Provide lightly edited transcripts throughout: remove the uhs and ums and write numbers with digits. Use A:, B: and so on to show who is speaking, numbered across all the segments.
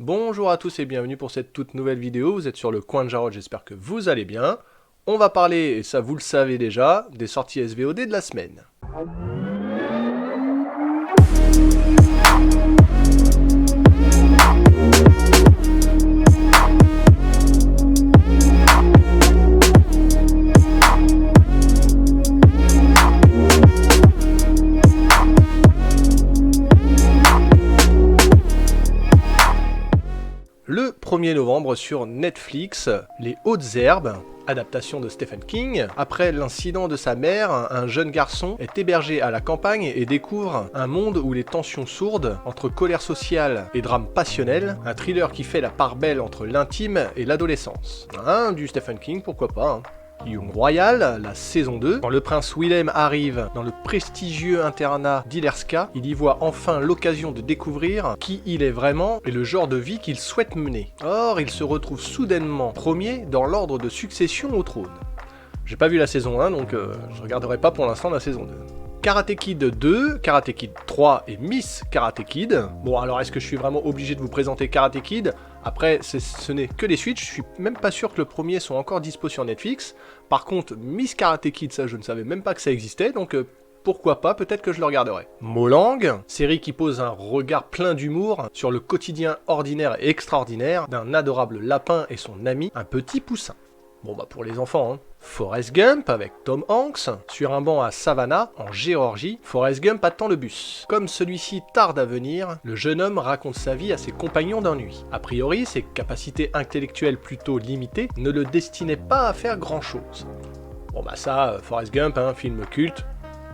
A: Bonjour à tous et bienvenue pour cette toute nouvelle vidéo, vous êtes sur le coin de Jarod, j'espère que vous allez bien. On va parler, et ça vous le savez déjà, des sorties SVOD de la semaine. Le 1er novembre sur Netflix, Les Hautes Herbes, adaptation de Stephen King. Après l'incident de sa mère, un jeune garçon est hébergé à la campagne et découvre un monde où les tensions sourdent entre colère sociale et drame passionnel, un thriller qui fait la part belle entre l'intime et l'adolescence. Du Stephen King, pourquoi pas Young Royal, la saison 2. Quand le prince Willem arrive dans le prestigieux internat d'Ilerska, il y voit enfin l'occasion de découvrir qui il est vraiment et le genre de vie qu'il souhaite mener. Or, il se retrouve soudainement premier dans l'ordre de succession au trône. J'ai pas vu la saison 1, donc je regarderai pas pour l'instant la saison 2. Karate Kid 2, Karate Kid 3 et Miss Karate Kid. Bon, alors est-ce que je suis vraiment obligé de vous présenter Karate Kid? Après, ce n'est que les suites, je suis même pas sûr que le premier soit encore dispo sur Netflix. Par contre, Miss Karate Kid, ça je ne savais même pas que ça existait, donc pourquoi pas, peut-être que je le regarderai. Molang, série qui pose un regard plein d'humour sur le quotidien ordinaire et extraordinaire d'un adorable lapin et son ami, un petit poussin. Bon bah pour les enfants, Forrest Gump avec Tom Hanks, sur un banc à Savannah, en Géorgie, Forrest Gump attend le bus. Comme celui-ci tarde à venir, le jeune homme raconte sa vie à ses compagnons d'ennui. A priori, ses capacités intellectuelles plutôt limitées ne le destinaient pas à faire grand-chose. Bon bah ça, Forrest Gump, film culte,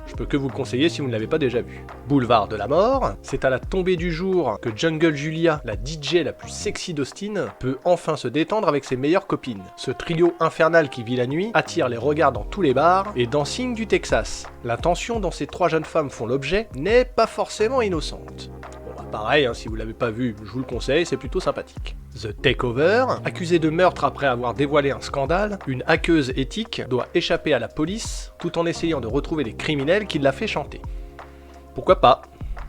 A: je peux que vous le conseiller si vous ne l'avez pas déjà vu. Boulevard de la mort, c'est à la tombée du jour que Jungle Julia, la DJ la plus sexy d'Austin, peut enfin se détendre avec ses meilleures copines. Ce trio infernal qui vit la nuit attire les regards dans tous les bars et Dancing du Texas. La tension dont ces trois jeunes femmes font l'objet n'est pas forcément innocente. Pareil, si vous l'avez pas vu, je vous le conseille, c'est plutôt sympathique. The Takeover, accusée de meurtre après avoir dévoilé un scandale, une hackeuse éthique doit échapper à la police tout en essayant de retrouver les criminels qui l'a fait chanter. Pourquoi pas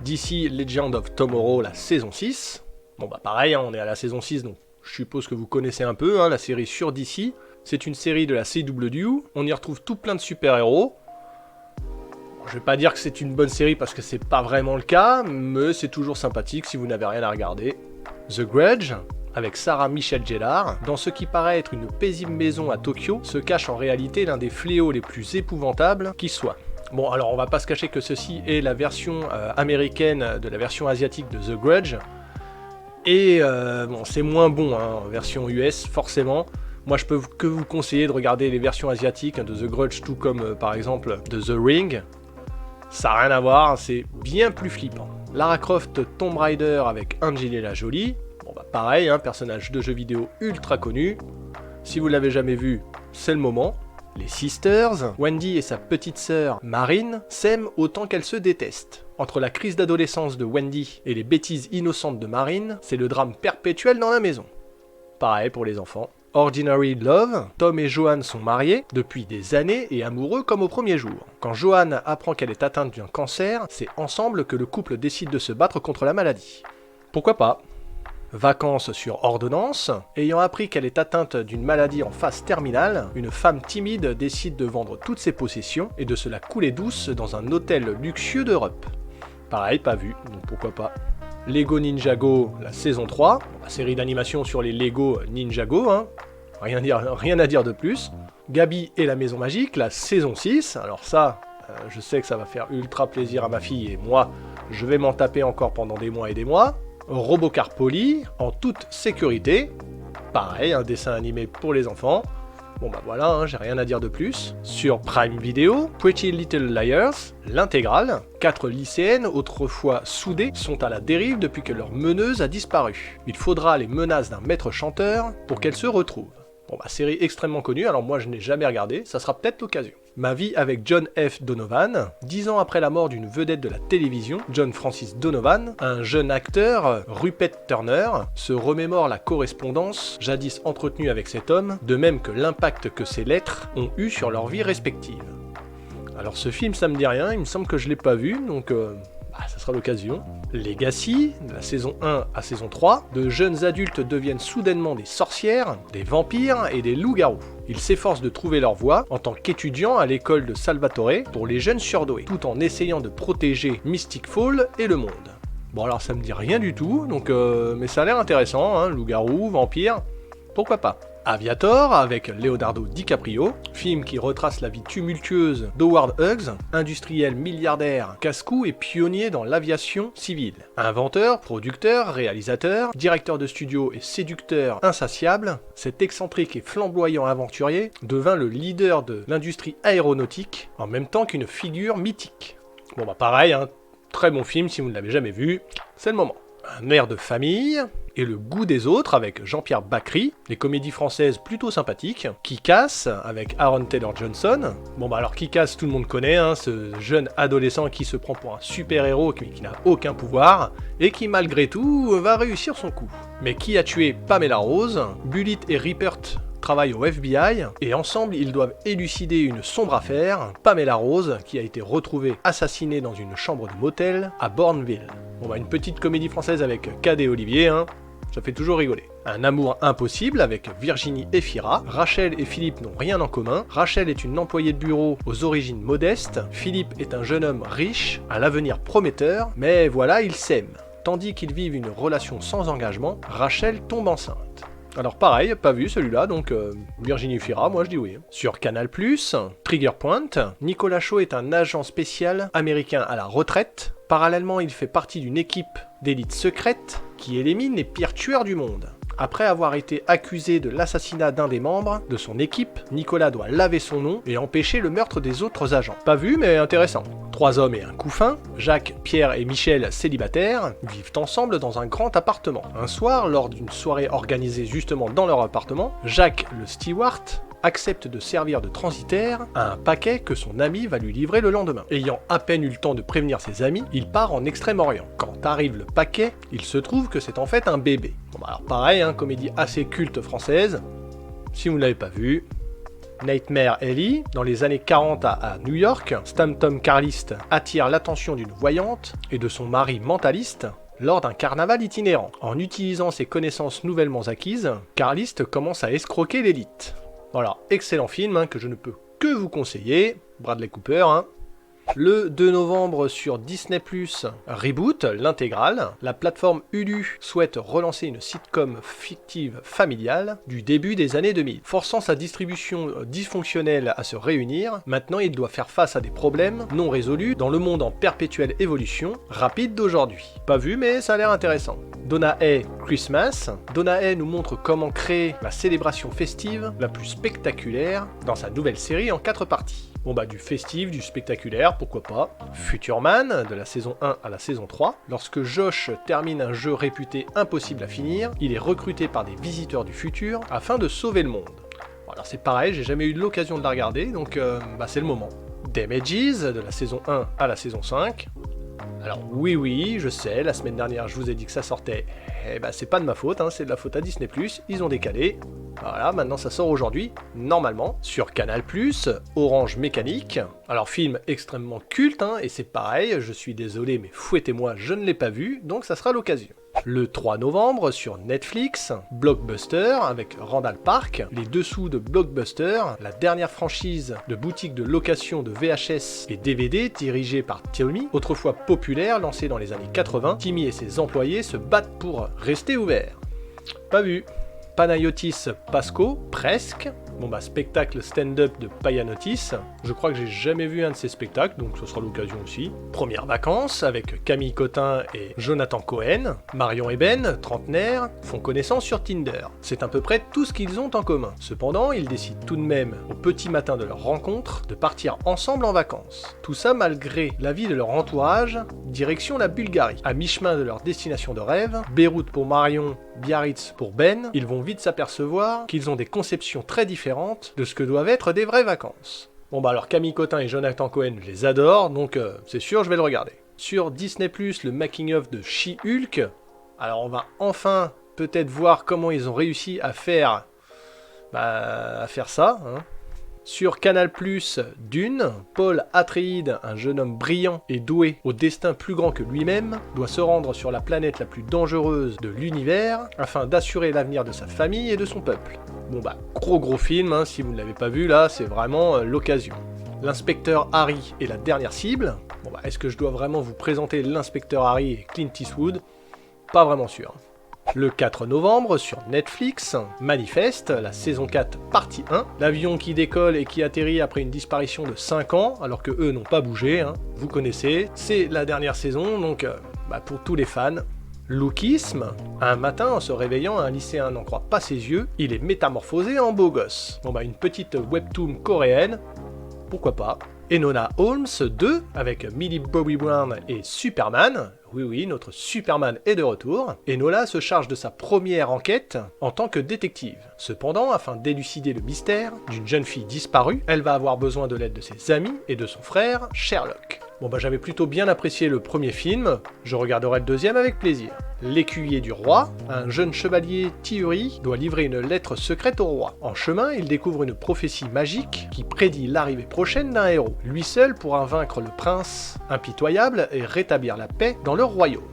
A: DC Legend of Tomorrow, la saison 6. Bon bah pareil, on est à la saison 6, donc je suppose que vous connaissez un peu la série sur DC. C'est une série de la CW, on y retrouve tout plein de super-héros. Je vais pas dire que c'est une bonne série parce que c'est pas vraiment le cas, mais c'est toujours sympathique si vous n'avez rien à regarder. The Grudge, avec Sarah Michelle Gellar, dans ce qui paraît être une paisible maison à Tokyo, se cache en réalité l'un des fléaux les plus épouvantables qui soit. Bon, alors on va pas se cacher que ceci est la version américaine de la version asiatique de The Grudge, et bon, c'est moins bon, en version US, forcément. Moi, je peux que vous conseiller de regarder les versions asiatiques de The Grudge, tout comme par exemple de The Ring. Ça n'a rien à voir, c'est bien plus flippant. Lara Croft Tomb Raider avec Angelina Jolie. Bon bah pareil, personnage de jeu vidéo ultra connu. Si vous l'avez jamais vu, c'est le moment. Les Sisters, Wendy et sa petite sœur Marine s'aiment autant qu'elles se détestent. Entre la crise d'adolescence de Wendy et les bêtises innocentes de Marine, c'est le drame perpétuel dans la maison. Pareil pour les enfants. Ordinary Love, Tom et Joanne sont mariés depuis des années et amoureux comme au premier jour. Quand Joanne apprend qu'elle est atteinte d'un cancer, c'est ensemble que le couple décide de se battre contre la maladie. Pourquoi pas? Vacances sur ordonnance, ayant appris qu'elle est atteinte d'une maladie en phase terminale, une femme timide décide de vendre toutes ses possessions et de se la couler douce dans un hôtel luxueux d'Europe. Pareil, pas vu, donc pourquoi pas. Lego Ninjago, la saison 3, la série d'animation sur les Lego Ninjago, rien à dire de plus. Gabi et la Maison Magique, la saison 6, alors ça, je sais que ça va faire ultra plaisir à ma fille et moi, je vais m'en taper encore pendant des mois et des mois. Robocar Polly, en toute sécurité, pareil, un dessin animé pour les enfants. Bon bah voilà, j'ai rien à dire de plus. Sur Prime Video, Pretty Little Liars, l'intégrale. 4 lycéennes, autrefois soudées, sont à la dérive depuis que leur meneuse a disparu. Il faudra les menaces d'un maître chanteur pour qu'elles se retrouvent. Bon bah série extrêmement connue, alors moi je n'ai jamais regardé, ça sera peut-être l'occasion. Ma vie avec John F. Donovan, 10 ans après la mort d'une vedette de la télévision, John Francis Donovan, un jeune acteur, Rupert Turner, se remémore la correspondance jadis entretenue avec cet homme, de même que l'impact que ces lettres ont eu sur leur vie respective. Alors ce film ça me dit rien, il me semble que je l'ai pas vu, donc Ça sera l'occasion. Legacy, de la saison 1 à saison 3, de jeunes adultes deviennent soudainement des sorcières, des vampires et des loups-garous. Ils s'efforcent de trouver leur voie en tant qu'étudiants à l'école de Salvatore pour les jeunes surdoués, tout en essayant de protéger Mystic Fall et le monde. Bon alors ça me dit rien du tout, donc mais ça a l'air intéressant, hein, loup-garou, vampire, pourquoi pas. Aviator avec Leonardo DiCaprio, film qui retrace la vie tumultueuse d'Howard Hughes, industriel milliardaire, casse-cou et pionnier dans l'aviation civile. Inventeur, producteur, réalisateur, directeur de studio et séducteur insatiable, cet excentrique et flamboyant aventurier devint le leader de l'industrie aéronautique en même temps qu'une figure mythique. Bon bah pareil, hein, très bon film si vous ne l'avez jamais vu, c'est le moment. Un air de famille et le goût des autres avec Jean-Pierre Bacri, les comédies françaises plutôt sympathiques, Kick-Ass avec Aaron Taylor-Johnson. Bon bah alors Kick-Ass tout le monde connaît, hein, ce jeune adolescent qui se prend pour un super-héros qui n'a aucun pouvoir et qui malgré tout va réussir son coup. Mais qui a tué Pamela Rose? Bullitt et Rippert travaillent au FBI et ensemble ils doivent élucider une sombre affaire, Pamela Rose qui a été retrouvée assassinée dans une chambre de motel à Bourneville. Bon bah une petite comédie française avec Cad et Olivier, hein, ça fait toujours rigoler. Un amour impossible avec Virginie Efira. Rachel et Philippe n'ont rien en commun. Rachel est une employée de bureau aux origines modestes. Philippe est un jeune homme riche, à l'avenir prometteur, mais voilà, ils s'aiment. Tandis qu'ils vivent une relation sans engagement, Rachel tombe enceinte. Alors pareil, pas vu celui-là, donc Virginie Fira, moi je dis oui. Sur Canal+, Trigger Point, Nicolas Shaw est un agent spécial américain à la retraite. Parallèlement, il fait partie d'une équipe d'élite secrète qui élimine les pires tueurs du monde. Après avoir été accusé de l'assassinat d'un des membres de son équipe, Nicolas doit laver son nom et empêcher le meurtre des autres agents. Pas vu, mais intéressant. 3 hommes et un couffin, Jacques, Pierre et Michel, célibataires, vivent ensemble dans un grand appartement. Un soir, lors d'une soirée organisée justement dans leur appartement, Jacques, le steward, accepte de servir de transitaire à un paquet que son ami va lui livrer le lendemain. Ayant à peine eu le temps de prévenir ses amis, il part en Extrême-Orient. Quand arrive le paquet, il se trouve que c'est en fait un bébé. Bon bah alors pareil, hein, comédie assez culte française, si vous ne l'avez pas vu. Nightmare Alley, dans les années 40 à New York, Stanton Carlist attire l'attention d'une voyante et de son mari mentaliste lors d'un carnaval itinérant. En utilisant ses connaissances nouvellement acquises, Carlist commence à escroquer l'élite. Voilà, excellent film hein, que je ne peux que vous conseiller, Bradley Cooper. Hein. Le 2 novembre sur Disney+, Reboot, l'intégrale, la plateforme Hulu souhaite relancer une sitcom fictive familiale du début des années 2000. Forçant sa distribution dysfonctionnelle à se réunir, maintenant il doit faire face à des problèmes non résolus dans le monde en perpétuelle évolution rapide d'aujourd'hui. Pas vu mais ça a l'air intéressant. Donna Hay Christmas. Donna Hay nous montre comment créer la célébration festive la plus spectaculaire dans sa nouvelle série en 4 parties. Bon bah du festif, du spectaculaire, pourquoi pas. Futureman, de la saison 1 à la saison 3. Lorsque Josh termine un jeu réputé impossible à finir, il est recruté par des visiteurs du futur afin de sauver le monde. Bon, alors c'est pareil, j'ai jamais eu l'occasion de la regarder, donc c'est le moment. Damages, de la saison 1 à la saison 5. Alors oui, je sais, la semaine dernière je vous ai dit que ça sortait, c'est pas de ma faute, hein, c'est de la faute à Disney+, ils ont décalé. Voilà, maintenant ça sort aujourd'hui, normalement, sur Canal+, Orange Mécanique. Alors film extrêmement culte, hein, et c'est pareil, je suis désolé mais fouettez-moi, je ne l'ai pas vu, donc ça sera l'occasion. Le 3 novembre sur Netflix, Blockbuster avec Randall Park, les dessous de Blockbuster, la dernière franchise de boutique de location de VHS et DVD dirigée par Timmy, autrefois populaire, lancée dans les années 80. Timmy et ses employés se battent pour rester ouverts. Pas vu. Panayotis Pasco, presque. Bon bah spectacle stand-up de Payanotis, je crois que j'ai jamais vu un de ces spectacles, donc ce sera l'occasion aussi. Premières vacances avec Camille Cotin et Jonathan Cohen. Marion et Ben, trentenaires, font connaissance sur Tinder. C'est à peu près tout ce qu'ils ont en commun. Cependant, ils décident tout de même, au petit matin de leur rencontre, de partir ensemble en vacances. Tout ça malgré l'avis de leur entourage, direction la Bulgarie. À mi-chemin de leur destination de rêve, Beyrouth pour Marion, Biarritz pour Ben, ils vont vite s'apercevoir qu'ils ont des conceptions très différentes de ce que doivent être des vraies vacances. Bon bah alors Camille Cotin et Jonathan Cohen, je les adore, donc c'est sûr je vais le regarder. Sur Disney+, le making-of de She-Hulk, alors on va enfin peut-être voir comment ils ont réussi à faire ça, hein. Sur Canal+, Dune, Paul Atreides, un jeune homme brillant et doué au destin plus grand que lui-même, doit se rendre sur la planète la plus dangereuse de l'univers afin d'assurer l'avenir de sa famille et de son peuple. Bon bah, gros film, hein, si vous ne l'avez pas vu là, c'est vraiment l'occasion. L'inspecteur Harry est la dernière cible. Bon bah, est-ce que je dois vraiment vous présenter l'inspecteur Harry et Clint Eastwood? Pas vraiment sûr. Le 4 novembre, sur Netflix, Manifest, la saison 4, partie 1. L'avion qui décolle et qui atterrit après une disparition de 5 ans, alors que eux n'ont pas bougé, hein. Vous connaissez. C'est la dernière saison, donc pour tous les fans. Lookisme, un matin en se réveillant, un lycéen n'en croit pas ses yeux, il est métamorphosé en beau gosse. Bon une petite webtoon coréenne, pourquoi pas. Enola Holmes 2, avec Millie Bobby Brown et Superman. Oui, notre Superman est de retour. Enola se charge de sa première enquête en tant que détective. Cependant, afin d'élucider le mystère d'une jeune fille disparue, elle va avoir besoin de l'aide de ses amis et de son frère, Sherlock. J'avais plutôt bien apprécié le premier film, je regarderai le deuxième avec plaisir. L'écuyer du roi, un jeune chevalier Tiuri doit livrer une lettre secrète au roi. En chemin, il découvre une prophétie magique qui prédit l'arrivée prochaine d'un héros. Lui seul pourra vaincre le prince impitoyable et rétablir la paix dans leur royaume.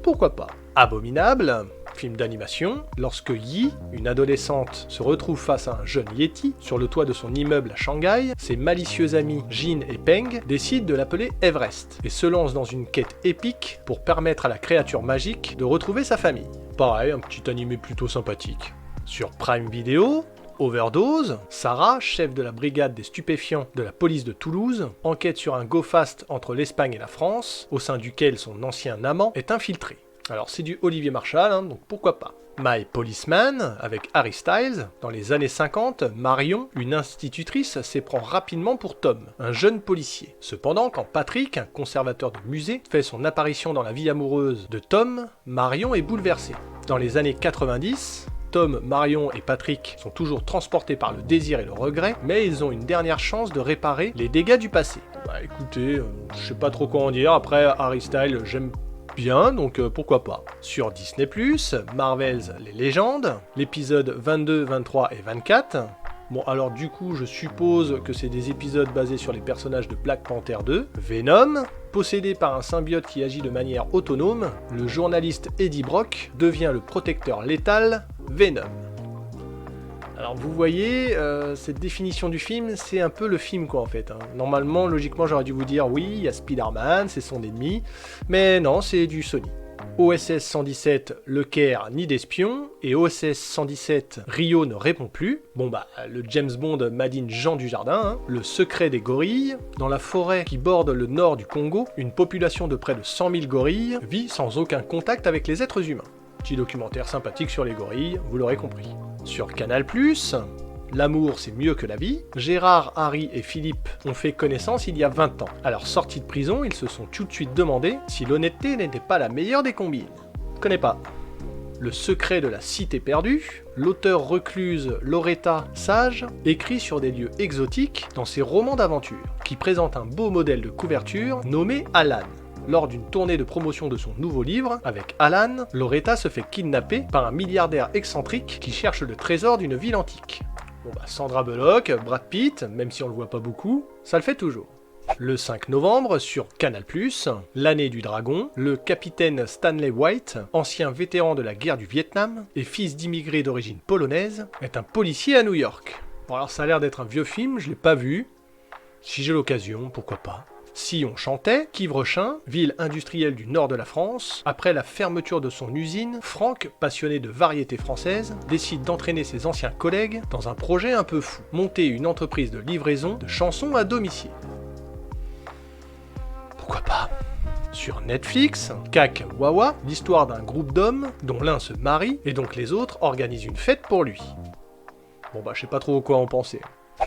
A: Pourquoi pas. Abominable, film d'animation, lorsque Yi, une adolescente, se retrouve face à un jeune Yeti sur le toit de son immeuble à Shanghai, ses malicieux amis Jin et Peng décident de l'appeler Everest et se lancent dans une quête épique pour permettre à la créature magique de retrouver sa famille. Pareil, un petit animé plutôt sympathique. Sur Prime Video, Overdose, Sarah, chef de la brigade des stupéfiants de la police de Toulouse, enquête sur un go-fast entre l'Espagne et la France, au sein duquel son ancien amant est infiltré. Alors c'est du Olivier Marchal, hein, donc pourquoi pas. My Policeman, avec Harry Styles. Dans les années 50, Marion, une institutrice, s'éprend rapidement pour Tom, un jeune policier. Cependant, quand Patrick, un conservateur de musée, fait son apparition dans la vie amoureuse de Tom, Marion est bouleversée. Dans les années 90, Tom, Marion et Patrick sont toujours transportés par le désir et le regret, mais ils ont une dernière chance de réparer les dégâts du passé. Écoutez, je sais pas trop quoi en dire, après Harry Styles, j'aime bien, donc pourquoi pas. Sur Disney+, Marvel's Les Légendes, l'épisode 22, 23 et 24. Alors du coup, je suppose que c'est des épisodes basés sur les personnages de Black Panther 2. Venom, possédé par un symbiote qui agit de manière autonome, le journaliste Eddie Brock devient le protecteur létal Venom. Alors vous voyez, cette définition du film, c'est un peu le film quoi en fait. Normalement, logiquement, j'aurais dû vous dire oui, il y a Spider-Man, c'est son ennemi, mais non, c'est du Sony. OSS 117, Le Caire, nid d'espion, et OSS 117, Rio ne répond plus. Le James Bond Madine Jean Dujardin, le secret des gorilles. Dans la forêt qui borde le nord du Congo, une population de près de 100 000 gorilles vit sans aucun contact avec les êtres humains. Petit documentaire sympathique sur les gorilles, vous l'aurez compris. Sur Canal+, L'amour c'est mieux que la vie, Gérard, Harry et Philippe ont fait connaissance il y a 20 ans. À leur sortie de prison, ils se sont tout de suite demandé si l'honnêteté n'était pas la meilleure des combines. Connais pas. Le secret de la cité perdue, l'auteur recluse Loretta Sage écrit sur des lieux exotiques dans ses romans d'aventure, qui présentent un beau modèle de couverture nommé Alan. Lors d'une tournée de promotion de son nouveau livre, avec Alan, Loretta se fait kidnapper par un milliardaire excentrique qui cherche le trésor d'une ville antique. Sandra Bullock, Brad Pitt, même si on le voit pas beaucoup, ça le fait toujours. Le 5 novembre, sur Canal+, l'année du dragon, le capitaine Stanley White, ancien vétéran de la guerre du Vietnam et fils d'immigrés d'origine polonaise, est un policier à New York. Alors ça a l'air d'être un vieux film, je l'ai pas vu. Si j'ai l'occasion, pourquoi pas. Si on chantait, Quievrechin, ville industrielle du nord de la France, après la fermeture de son usine, Franck, passionné de variété française, décide d'entraîner ses anciens collègues dans un projet un peu fou, monter une entreprise de livraison de chansons à domicile. Pourquoi pas ? Sur Netflix, Kak Wawa, l'histoire d'un groupe d'hommes dont l'un se marie et donc les autres organisent une fête pour lui. Je sais pas trop quoi en penser.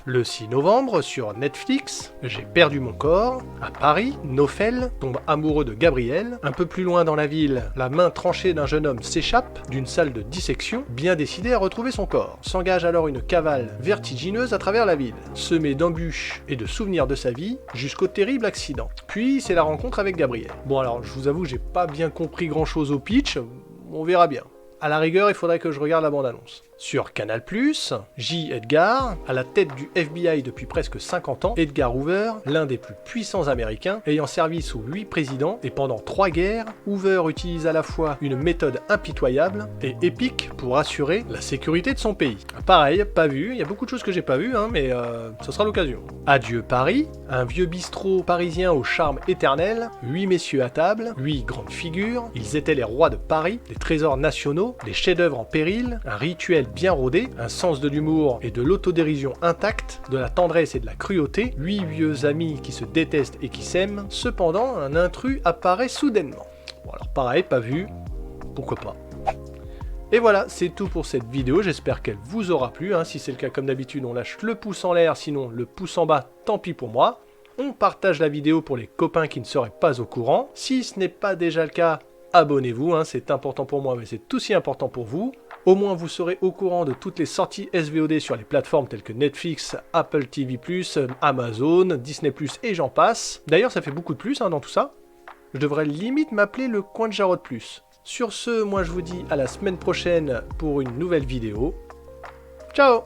A: Le 6 novembre, sur Netflix, J'ai perdu mon corps. À Paris, Nofel tombe amoureux de Gabriel. Un peu plus loin dans la ville, la main tranchée d'un jeune homme s'échappe d'une salle de dissection, bien décidé à retrouver son corps. S'engage alors une cavale vertigineuse à travers la ville, semée d'embûches et de souvenirs de sa vie, jusqu'au terrible accident. Puis, c'est la rencontre avec Gabriel. Alors, je vous avoue, j'ai pas bien compris grand chose au pitch, on verra bien. À la rigueur, il faudrait que je regarde la bande-annonce. Sur Canal+, J. Edgar, à la tête du FBI depuis presque 50 ans, Edgar Hoover, l'un des plus puissants américains, ayant servi sous 8 présidents et pendant 3 guerres, Hoover utilise à la fois une méthode impitoyable et épique pour assurer la sécurité de son pays. Pareil, pas vu, il y a beaucoup de choses que j'ai pas vues, hein, mais ce sera l'occasion. Adieu Paris, un vieux bistrot parisien au charme éternel, 8 messieurs à table, 8 grandes figures, ils étaient les rois de Paris, des trésors nationaux, des chefs-d'œuvre en péril, un rituel bien rodé, un sens de l'humour et de l'autodérision intact, de la tendresse et de la cruauté, 8 vieux amis qui se détestent et qui s'aiment, cependant un intrus apparaît soudainement. Bon alors pareil, pas vu, pourquoi pas. Et voilà, c'est tout pour cette vidéo, j'espère qu'elle vous aura plu, hein. Si c'est le cas comme d'habitude, on lâche le pouce en l'air, sinon le pouce en bas, tant pis pour moi. On partage la vidéo pour les copains qui ne seraient pas au courant. Si ce n'est pas déjà le cas, abonnez-vous, hein, c'est important pour moi, mais c'est aussi important pour vous. Au moins vous serez au courant de toutes les sorties SVOD sur les plateformes telles que Netflix, Apple TV+, Amazon, Disney+, et j'en passe. D'ailleurs ça fait beaucoup de plus hein, dans tout ça. Je devrais limite m'appeler le coin de Jarod+. Sur ce, moi je vous dis à la semaine prochaine pour une nouvelle vidéo. Ciao!